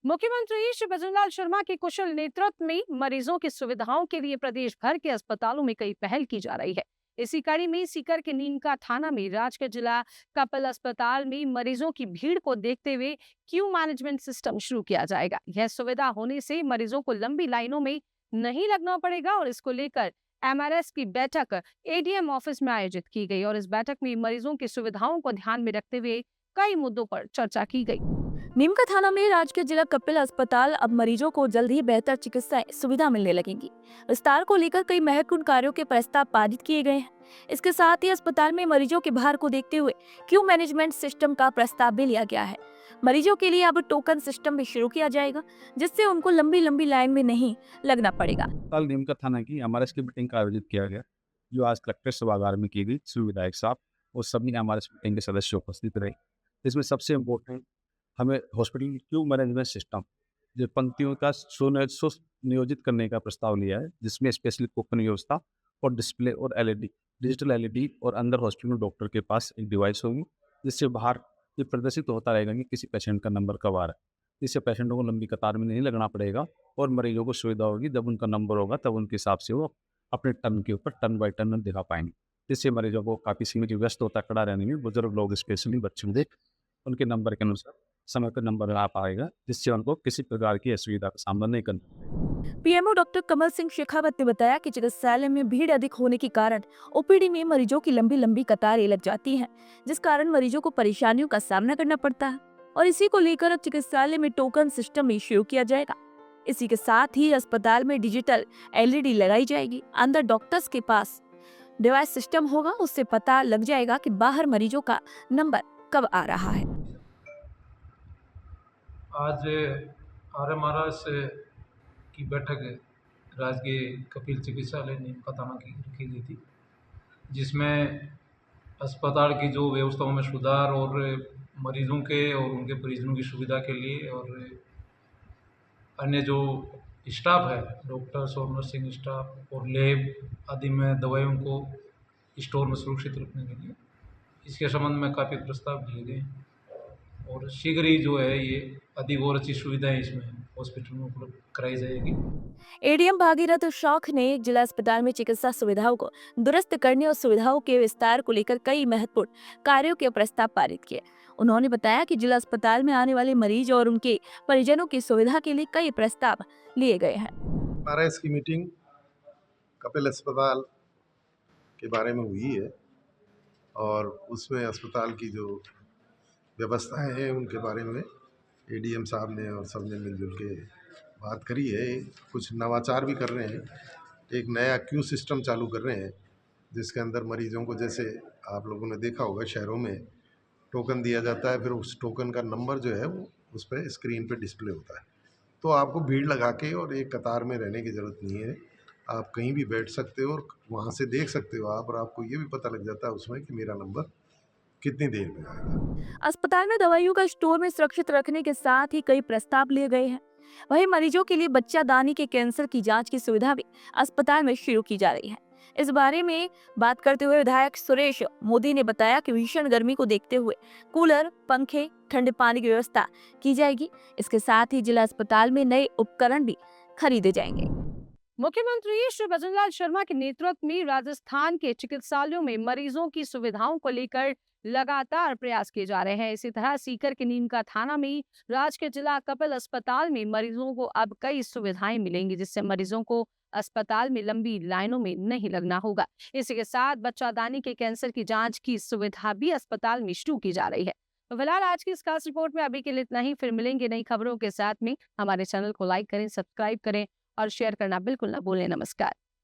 मुख्यमंत्री श्री भजनलाल शर्मा के कुशल नेतृत्व में मरीजों की सुविधाओं के लिए प्रदेश भर के अस्पतालों में कई पहल की जा रही है। इसी कड़ी में सीकर के नीमका थाना में राजगढ़ जिला कपिल अस्पताल में मरीजों की भीड़ को देखते हुए क्यू मैनेजमेंट सिस्टम शुरू किया जाएगा। यह सुविधा होने से मरीजों को लंबी लाइनों में नहीं लगना पड़ेगा और इसको लेकर एमआरएस की बैठक एडीएम ऑफिस में आयोजित की गई और इस बैठक में मरीजों की सुविधाओं को ध्यान में रखते हुए कई मुद्दों पर चर्चा की गई। नीमका थाना में राजगढ़ जिला कपिल अस्पताल अब मरीजों को जल्द ही बेहतर चिकित्सा सुविधा मिलने लगेंगी। विस्तार को लेकर कई महत्वपूर्ण कार्यों के प्रस्ताव पारित किए गए हैं। इसके साथ ही अस्पताल में मरीजों के भार को देखते हुए क्यू मैनेजमेंट सिस्टम का प्रस्ताव भी लिया गया है। मरीजों के लिए अब टोकन सिस्टम भी शुरू किया जाएगा, जिससे उनको लंबी लंबी लाइन में नहीं लगना पड़ेगा। कल नीमका थाना की एमआरएस की मीटिंग का आयोजित किया गया, जो आज कलेक्टर सभागार में की गई। श्री विधायक साहब और सभी एमआरएस मीटिंग के सदस्य उपस्थित रहे। इसमें सबसे इम्पोर्टेंट हमें हॉस्पिटल की क्यू मैनेजमेंट सिस्टम जो पंक्तियों का सुनियोजित करने का प्रस्ताव लिया है, जिसमें स्पेशली टोकन व्यवस्था और डिस्प्ले और एलईडी डिजिटल एलईडी और अंदर हॉस्पिटल में डॉक्टर के पास एक डिवाइस होगी, जिससे बाहर ये प्रदर्शित होता रहेगा कि किसी पेशेंट का नंबर कब आ रहा है। इससे पेशेंटों को लंबी कतार में नहीं लगना पड़ेगा और मरीजों को सुविधा होगी। जब उनका नंबर होगा तब उनके हिसाब से वो अपने टर्न के ऊपर टर्न बाई टर्न दिखा पाएंगे, जिससे मरीजों को काफ़ी सीमित व्यस्त होता खड़ा रहने में बुजुर्ग लोग स्पेशली बच्चों देख उनके नंबर के अनुसार समय पर नंबर आ पाएगा, जिससे उनको किसी प्रकार की असुविधा का सामना नहीं करना। पीएमओ डॉक्टर कमल सिंह शेखावत ने बताया कि चिकित्सालय में भीड़ अधिक होने के कारण ओपीडी में मरीजों की लंबी लंबी कतारें लग जाती हैं, जिस कारण मरीजों को परेशानियों का सामना करना पड़ता है और इसी को लेकर अब चिकित्सालय में टोकन सिस्टम भी शुरू किया जाएगा। इसी के साथ ही अस्पताल में डिजिटल एलईडी लगाई जाएगी। अंदर डॉक्टर्स के पास डिवाइस सिस्टम होगा, उससे पता लग जाएगा कि बाहर मरीजों का नंबर कब आ रहा है। आज आरएमआरएस की बैठक राजगीर कपिल चिकित्सालय नीमका थाना की रखी गई थी, जिसमें अस्पताल की जो व्यवस्थाओं में सुधार और मरीजों के और उनके परिजनों की सुविधा के लिए और अन्य जो स्टाफ है, डॉक्टर्स और नर्सिंग स्टाफ और लैब आदि में दवाइयों को स्टोर में सुरक्षित रखने के लिए इसके संबंध में काफ़ी प्रस्ताव दिए गए और शीघ्र ही जो है ये अधिक और अच्छी सुविधाएं इसमें हॉस्पिटल में उपलब्ध कराई जाएगी। एडीएम भागीरथ शौक ने जिला अस्पताल में चिकित्सा सुविधाओं को दुरुस्त करने और सुविधाओं के विस्तार को लेकर कई महत्वपूर्ण कार्यों के प्रस्ताव पारित किए। उन्होंने बताया कि जिला अस्पताल में आने वाले मरीज और उनके परिजनों की सुविधा के लिए कई प्रस्ताव लिए गए हैं। एमआरएस की मीटिंग कपिल अस्पताल के बारे में हुई है और उसमें अस्पताल की जो व्यवस्थाएं हैं उनके बारे में एडीएम साहब ने और सब ने मिलजुल के बात करी है। कुछ नवाचार भी कर रहे हैं, एक नया क्यू सिस्टम चालू कर रहे हैं, जिसके अंदर मरीजों को, जैसे आप लोगों ने देखा होगा शहरों में टोकन दिया जाता है, फिर उस टोकन का नंबर जो है वो उस पर स्क्रीन पे डिस्प्ले होता है, तो आपको भीड़ लगा के और एक कतार में रहने की ज़रूरत नहीं है। आप कहीं भी बैठ सकते हो और वहाँ से देख सकते हो आप, और आपको ये भी पता लग जाता है उसमें कि मेरा नंबर कितनी देर में आएगा। अस्पताल में दवाइयों का स्टोर में सुरक्षित रखने के साथ ही कई प्रस्ताव लिए गए हैं। वहीं मरीजों के लिए बच्चादानी के कैंसर की जांच की सुविधा भी अस्पताल में शुरू की जा रही है। इस बारे में बात करते हुए विधायक सुरेश मोदी ने बताया कि भीषण गर्मी को देखते हुए कूलर, पंखे, ठंडे पानी की व्यवस्था की जाएगी। इसके साथ ही जिला अस्पताल में नए उपकरण भी खरीदे जाएंगे। मुख्यमंत्री श्री भजनलाल शर्मा के नेतृत्व में राजस्थान के चिकित्सालयों में मरीजों की सुविधाओं को लेकर लगातार प्रयास किए जा रहे हैं। इसी तरह सीकर के नीमका थाना में राजगढ़ जिला कपिल अस्पताल में मरीजों को अब कई सुविधाएं मिलेंगी, जिससे मरीजों को अस्पताल में लंबी लाइनों में नहीं लगना होगा। इसी के साथ बच्चादानी के कैंसर की जांच की सुविधा भी अस्पताल में शुरू की जा रही है। तो फिलहाल आज की इस खास रिपोर्ट में अभी के लिए इतना ही। फिर मिलेंगे नई खबरों के साथ में। हमारे चैनल को लाइक करें, सब्सक्राइब करें और शेयर करना बिल्कुल ना भूलें। नमस्कार।